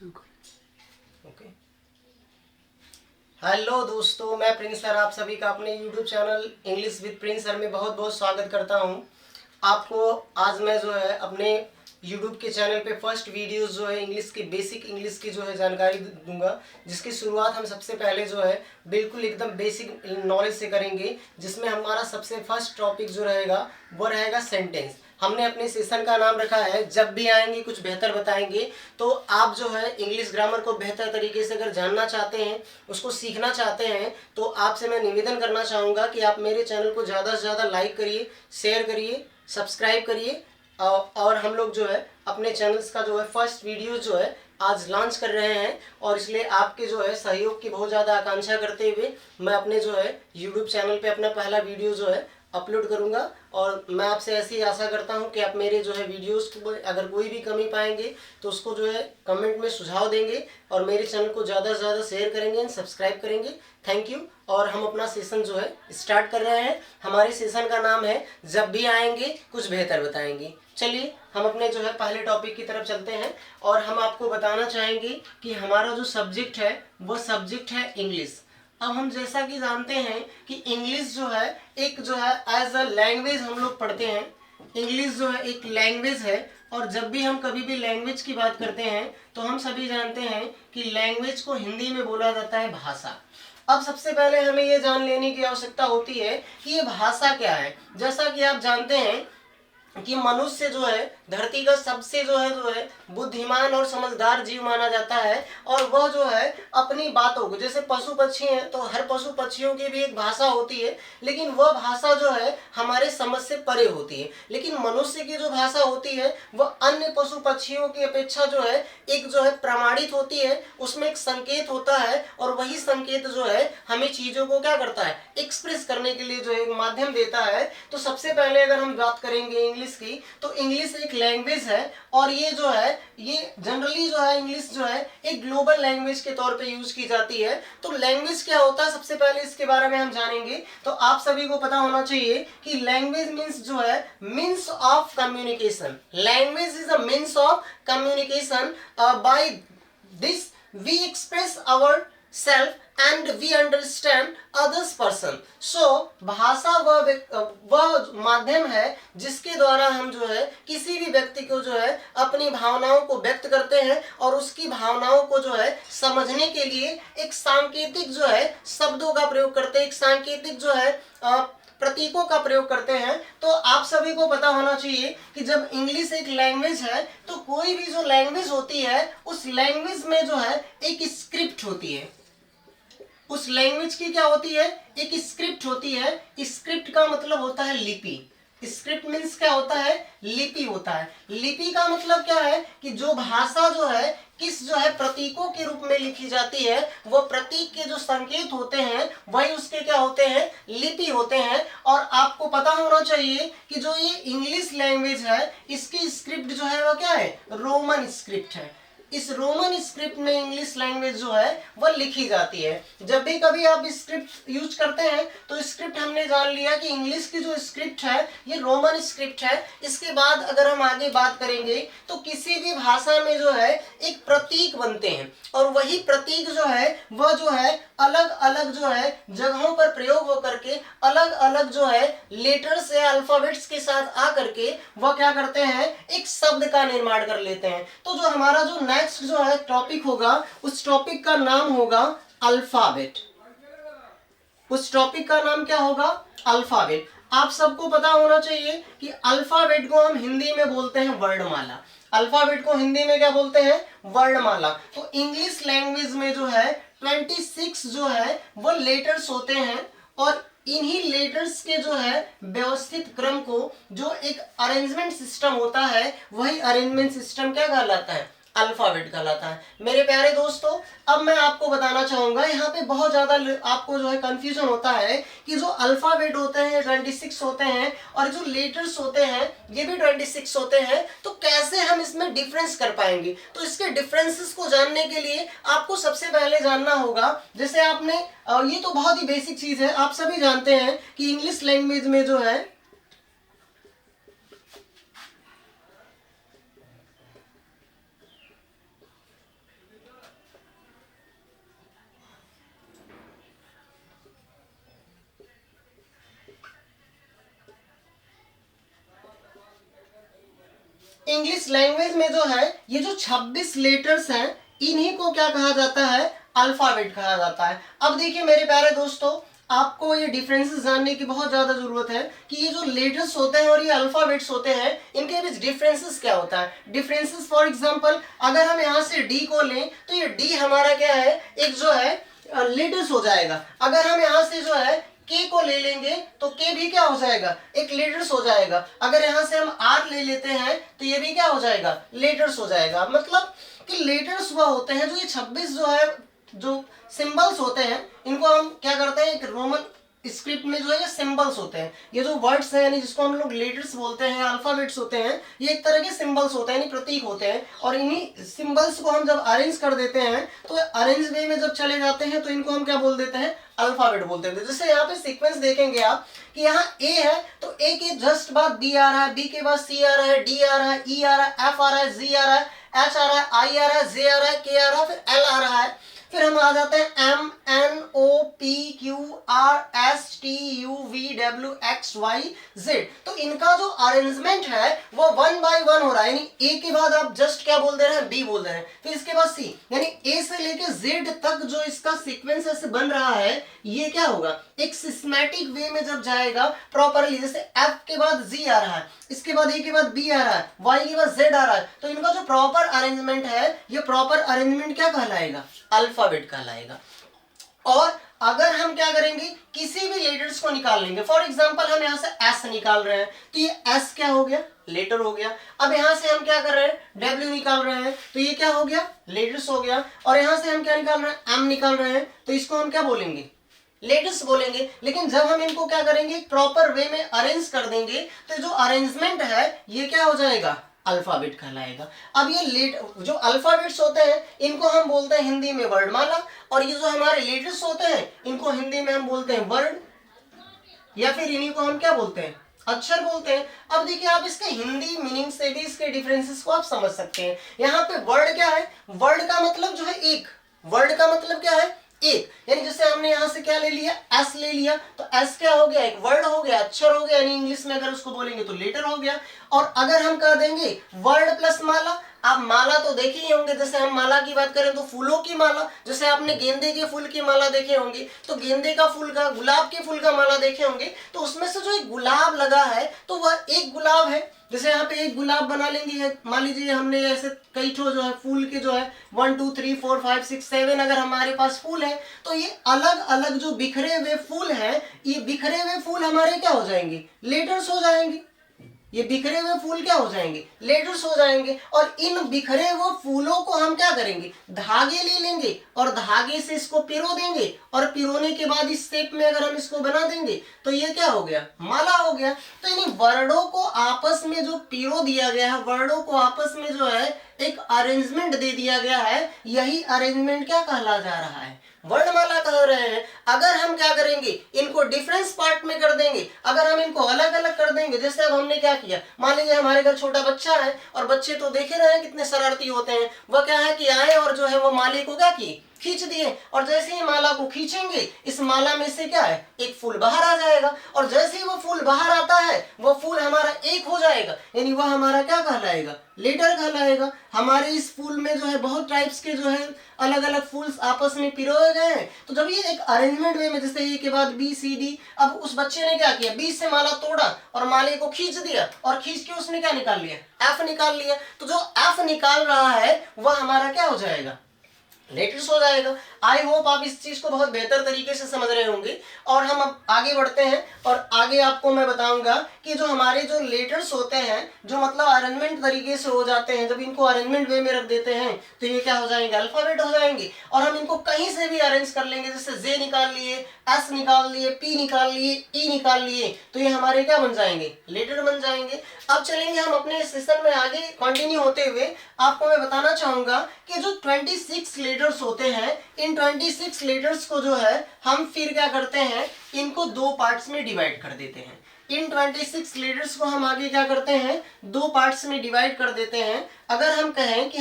Okay. Hello दोस्तों, मैं Prince sir आप सभी का अपने YouTube channel English with Prince sir में बहुत बहुत स्वागत करता हूं। आपको आज मैं जो है अपने यूट्यूब के चैनल पे फर्स्ट वीडियोस जो है इंग्लिश की बेसिक इंग्लिश की जो है जानकारी दूंगा, जिसकी शुरुआत हम सबसे पहले जो है बिल्कुल एकदम बेसिक नॉलेज से करेंगे, जिसमें हमारा सबसे फर्स्ट टॉपिक जो रहेगा वो रहेगा सेंटेंस। हमने अपने सेशन का नाम रखा है जब भी आएंगे कुछ बेहतर बताएंगे। तो आप जो है इंग्लिश ग्रामर को बेहतर तरीके से अगर जानना चाहते हैं, उसको सीखना चाहते हैं, तो आपसे मैं निवेदन करना चाहूँगा कि आप मेरे चैनल को ज़्यादा से ज़्यादा लाइक करिए, शेयर करिए, सब्सक्राइब करिए। और हम लोग जो है अपने चैनल्स का जो है फर्स्ट वीडियो जो है आज लॉन्च कर रहे हैं, और इसलिए आपके जो है सहयोग की बहुत ज़्यादा आकांक्षा करते हुए मैं अपने जो है यूट्यूब चैनल पे अपना पहला वीडियो जो है अपलोड करूंगा। और मैं आपसे ऐसी आशा करता हूं कि आप मेरे जो है वीडियोस को अगर कोई भी कमी पाएंगे तो उसको जो है कमेंट में सुझाव देंगे, और मेरे चैनल को ज़्यादा से ज़्यादा शेयर करेंगे एंड सब्सक्राइब करेंगे। Thank you. और हम अपना सेशन जो है स्टार्ट कर रहे हैं। हमारे सेशन का नाम है जब भी आएंगे कुछ बेहतर बताएंगे। चलिए हम अपने जो है पहले टॉपिक की तरफ चलते हैं, और हम आपको बताना चाहेंगे कि हमारा जो सब्जेक्ट है वो सब्जेक्ट है इंग्लिश। अब हम जैसा कि जानते हैं कि इंग्लिश जो है एक जो है एज अ लैंग्वेज हम लोग पढ़ते हैं। इंग्लिश जो है एक लैंग्वेज है, और जब भी हम कभी भी लैंग्वेज की बात करते हैं तो हम सभी जानते हैं कि लैंग्वेज को हिंदी में बोला जाता है भाषा। अब सबसे पहले हमें ये जान लेने की आवश्यकता होती है कि ये भाषा क्या है। जैसा कि आप जानते हैं कि मनुष्य जो है धरती का सबसे जो है बुद्धिमान और समझदार जीव माना जाता है, और वह जो है अपनी बातों को, जैसे पशु पक्षी हैं तो हर पशु पक्षियों की भी एक भाषा होती है, लेकिन वह भाषा जो है हमारे समझ से परे होती है। लेकिन मनुष्य की जो भाषा होती है वह अन्य पशु पक्षियों की अपेक्षा जो है एक जो है प्रमाणित होती है, उसमें एक संकेत होता है, और वही संकेत जो है हमें चीजों को क्या करता है, एक्सप्रेस करने के लिए जो है एक माध्यम देता है। तो सबसे पहले अगर हम बात करेंगे इंग्लिश की, तो इंग्लिश एक लैंग्वेज है, और ये जो है ये जनरली जो है इंग्लिश जो है एक ग्लोबल लैंग्वेज के तौर पे यूज की जाती है। तो लैंग्वेज क्या होता है सबसे पहले इसके बारे में हम जानेंगे। तो आप सभी को पता होना चाहिए कि लैंग्वेज मीन्स जो है means of communication. Language is a means of communication. By this we express ourselves and we understand others person. So भाषा वह माध्यम है जिसके द्वारा हम जो है किसी भी व्यक्ति को जो है अपनी भावनाओं को व्यक्त करते हैं, और उसकी भावनाओं को जो है समझने के लिए एक सांकेतिक जो है शब्दों का प्रयोग करते हैं, एक सांकेतिक जो है प्रतीकों का प्रयोग करते हैं। तो आप सभी को पता होना चाहिए कि जब इंग्लिश एक लैंग्वेज है तो कोई भी जो लैंग्वेज होती है उस लैंग्वेज में जो है एक स्क्रिप्ट होती है। उस लैंग्वेज की क्या होती है, एक स्क्रिप्ट होती है। स्क्रिप्ट का मतलब होता है लिपि। स्क्रिप्ट मीन्स क्या होता है, लिपि होता है। लिपि का मतलब क्या है कि जो भाषा जो है किस जो है प्रतीकों के रूप में लिखी जाती है, वो प्रतीक के जो संकेत होते हैं वही उसके क्या होते हैं, लिपि होते हैं। और आपको पता होना चाहिए कि जो ये इंग्लिश लैंग्वेज है इसकी स्क्रिप्ट जो है वो क्या है, रोमन स्क्रिप्ट है। इस रोमन स्क्रिप्ट में इंग्लिश लैंग्वेज जो है वह लिखी जाती है। जब भी कभी आप स्क्रिप्ट यूज करते हैं तो स्क्रिप्ट हमने जान लिया कि इंग्लिश की जो स्क्रिप्ट है ये रोमन स्क्रिप्ट है। इसके बाद अगर हम आगे बात करेंगे तो किसी भी भाषा में जो है एक प्रतीक बनते हैं, और वही प्रतीक जो है वह जो है अलग अलग जो है जगहों पर प्रयोग होकर के अलग अलग जो है लेटर्स या अल्फाबेट्स के साथ आकर के वह क्या करते हैं, एक शब्द का निर्माण कर लेते हैं। तो जो हमारा जो नेक्स्ट जो है टॉपिक होगा उस टॉपिक का नाम होगा अल्फाबेट। उस टॉपिक का नाम क्या होगा, अल्फाबेट। आप सबको पता होना चाहिए कि अल्फाबेट को हम हिंदी में बोलते हैं वर्णमाला। अल्फाबेट को हिंदी में क्या बोलते हैं, वर्णमाला। तो इंग्लिश लैंग्वेज में जो है 26 जो है वो लेटर्स होते हैं, और इन्हीं लेटर्स के जो है व्यवस्थित क्रम को जो एक अरेंजमेंट सिस्टम होता है वही अरेंजमेंट सिस्टम क्या कहलाता है, अल्फाबेट कहलाता है। मेरे प्यारे दोस्तों, अब मैं आपको बताना चाहूंगा, यहाँ पे बहुत ज्यादा आपको जो है कंफ्यूजन होता है कि जो अल्फाबेट होते हैं 26 होते हैं, और जो लेटर्स होते हैं ये भी 26 होते हैं, तो कैसे हम इसमें डिफरेंस कर पाएंगे। तो इसके डिफरेंसेस को जानने के लिए आपको सबसे पहले जानना होगा, जैसे आपने ये तो बहुत ही बेसिक चीज है, आप सभी जानते हैं कि इंग्लिश लैंग्वेज में जो है इंग्लिश लैंग्वेज में जो है ये जो 26 लेटर्स हैं इन्हीं को क्या कहा जाता है, अल्फाबेट कहा जाता है। अब देखिए मेरे प्यारे दोस्तों, आपको ये डिफरेंसेस जानने की बहुत ज्यादा जरूरत है कि ये जो लेटर्स होते हैं और ये अल्फाबेट्स होते हैं इनके बीच डिफरेंसेस क्या होता है। डिफरेंसेस फॉर एग्जांपल अगर हम यहाँ से डी को लें तो ये डी हमारा क्या है, एक जो है लेटर्स हो जाएगा। अगर हम यहाँ से जो है के को ले लेंगे तो के भी क्या हो जाएगा, एक लेटर्स हो जाएगा। अगर यहाँ से हम आर ले लेते हैं तो ये भी क्या हो जाएगा, लेटर्स हो जाएगा। मतलब कि लेटर्स वह होते हैं जो ये 26 जो है जो सिंबल्स होते हैं इनको हम क्या करते हैं, एक रोमन स्क्रिप्ट में जो है ये सिंबल्स होते हैं। ये जो वर्ड्स हैं यानी जिसको हम लोग लेटर्स बोलते हैं, अल्फाबेट्स होते हैं, ये एक तरह के सिंबल्स होते हैं यानी प्रतीक होते हैं। और इन्हीं सिंबल्स को हम जब अरेंज कर देते हैं तो अरेंज वे में जब चले जाते हैं तो इनको हम क्या बोल देते हैं, अल्फाबेट बोलते हैं। जैसे यहाँ पे सीक्वेंस देखेंगे आप कि यहाँ ए है तो ए के जस्ट बाद बी आ रहा है, बी के बाद सी आ रहा है, डी आ रहा है, ई आ रहा है, एफ आ रहा है, जी आ रहा है, एच आ रहा है, आई आ रहा है, जे आ रहा है, के आ रहा है, फिर एल आ रहा है, फिर हम आ जाते हैं M N O P Q R S T U V W X Y Z. तो इनका जो अरेंजमेंट है वो 1 बाय 1 हो रहा है, यानी ए के बाद आप जस्ट क्या बोल दे रहे हैं, बी बोल दे रहे हैं, फिर इसके बाद सी, यानी ए से लेके जेड तक जो इसका सीक्वेंस ऐसे बन रहा है ये क्या होगा, एक सिस्टमैटिक वे में जब जाएगा प्रॉपरली। जैसे एफ के बाद जी आ रहा है, इसके बाद ए के बाद बी आ रहा है, वाई के बाद जेड आ रहा है, तो इनका जो प्रॉपर अरेंजमेंट है ये प्रॉपर अरेंजमेंट क्या कहलाएगा, अल्फाबेट कहलाएगा। और अगर हम क्या करेंगे, किसी भी लेटर्स को निकाल लेंगे, फॉर एग्जांपल हम यहाँ से एस निकाल रहे हैं तो ये एस क्या हो गया, लेटर हो गया। अब यहाँ से हम क्या कर रहे हैं, डब्ल्यू निकाल रहे हैं तो ये क्या हो गया, लेटर्स हो गया। और यहाँ से हम क्या निकाल रहे हैं, एम निकाल रहे हैं तो इसको हम क्या बोलेंगे, लेटर्स बोलेंगे। लेकिन जब हम इनको क्या करेंगे, प्रॉपर वे में अरेंज कर देंगे तो जो अरेंजमेंट है ये क्या हो जाएगा, अल्फाबेट कहलाएगा। अब ये जो अल्फाबेट्स होते हैं इनको हम बोलते हैं हिंदी में वर्णमाला, और ये जो हमारे लेटर्स होते हैं इनको हिंदी में हम बोलते हैं वर्ण, या फिर इन्हीं को हम क्या बोलते हैं, अक्षर बोलते हैं। अब देखिए आप इसके हिंदी मीनिंग से भी इसके डिफरेंसेस को आप समझ सकते हैं। यहाँ पे वर्ड क्या है, वर्ड का मतलब जो है एक, वर्ड का मतलब क्या है, एक, यानी जैसे हमने यहाँ से क्या ले लिया, एस ले लिया तो एस क्या हो गया, एक वर्ड हो गया, अक्षर हो गया, यानी इंग्लिश में अगर उसको बोलेंगे तो लेटर हो गया। और अगर हम कह देंगे वर्ड प्लस माला, आप माला तो देखे ही होंगे, जैसे हम माला की बात करें तो फूलों की माला, जैसे आपने गेंदे के फूल की माला देखे होंगे तो गेंदे का फूल का, गुलाब के फूल का माला देखे होंगे, तो उसमें से जो एक गुलाब लगा है तो वह एक गुलाब है। जैसे यहाँ पे एक गुलाब बना लेंगे, मान लीजिए हमने ऐसे कई ठो जो है फूल के जो है 1 2 3 4 5 6 7 अगर हमारे पास फूल है तो ये अलग अलग जो बिखरे हुए फूल हैं, ये बिखरे हुए फूल हमारे क्या हो जाएंगे, लेटर्स हो जाएंगे। ये बिखरे हुए फूल क्या हो जाएंगे, लेटर्स हो जाएंगे। और इन बिखरे हुए फूलों को हम क्या करेंगे, धागे ले लेंगे और धागे से इसको पिरो देंगे, और पिरोने के बाद इस शेप में अगर हम इसको बना देंगे तो ये क्या हो गया, माला हो गया। तो इन वर्डों को आपस में जो पिरो दिया गया है, वर्डों को आपस में जो है एक अरेंजमेंट दे दिया गया है, यही अरेंजमेंट क्या कहला जा रहा है, वर्णमाला कह रहे हैं। अगर हम क्या करेंगे, इनको डिफरेंस पार्ट में कर देंगे, अगर हम इनको अलग अलग कर देंगे, जैसे अब हमने क्या किया, मान लीजिए हमारे घर छोटा बच्चा है और बच्चे तो देखे रहे हैं कितने शरारती होते हैं, वह क्या है कि आए और जो है वो माले को क्या किए, खींच दिए, और जैसे ही माला को खींचेंगे इस माला में से क्या है, एक फूल बाहर आ जाएगा, और जैसे ही वो फूल बाहर आता है वो फूल हमारा एक हो जाएगा, यानी वह हमारा क्या कहलाएगा, लेटर कहलाएगा। हमारे इस फूल में जो है बहुत टाइप्स के जो है अलग अलग फूल्स आपस में पिरोए गए हैं। तो जब ये एक अरेंजमेंट वे में, जैसे ए के बाद बी सी डी, अब उस बच्चे ने क्या किया, बी से माला तोड़ा और माले को खींच दिया, और खींच के उसने क्या निकाल लिया, एफ निकाल लिया। तो जो एफ निकाल रहा है वह हमारा क्या हो जाएगा, लेटर्स हो जाएगा। आई होप आप इस चीज को बहुत बेहतर तरीके से समझ रहे होंगे। और हम अब आगे बढ़ते हैं, और आगे आपको मैं बताऊंगा कि जो हमारे जो लेटर्स होते हैं, जो मतलब अरेंजमेंट तरीके से हो जाते हैं, जब इनको अरेंजमेंट वे में रख देते हैं तो ये क्या हो जाएंगे, अल्फाबेट हो जाएंगे। और हम इनको कहीं से भी अरेंज कर लेंगे, जैसे जे निकाल लिए, एस निकाल लिए, पी निकाल लिए, ई निकाल लिए, तो ये हमारे क्या बन जाएंगे, लेटर बन जाएंगे। अब चलेंगे हम अपने सेशन में आगे कंटिन्यू होते हुए, आपको मैं बताना चाहूंगा कि जो 26 लेटर्स होते हैं, इन 26 लेटर्स को जो है हम फिर क्या करते हैं, इनको दो पार्ट्स में डिवाइड कर देते हैं। इन 26 लेटर्स को हम आगे क्या करते हैं, दो पार्ट्स में डिवाइड कर देते हैं। अगर हम कहें कि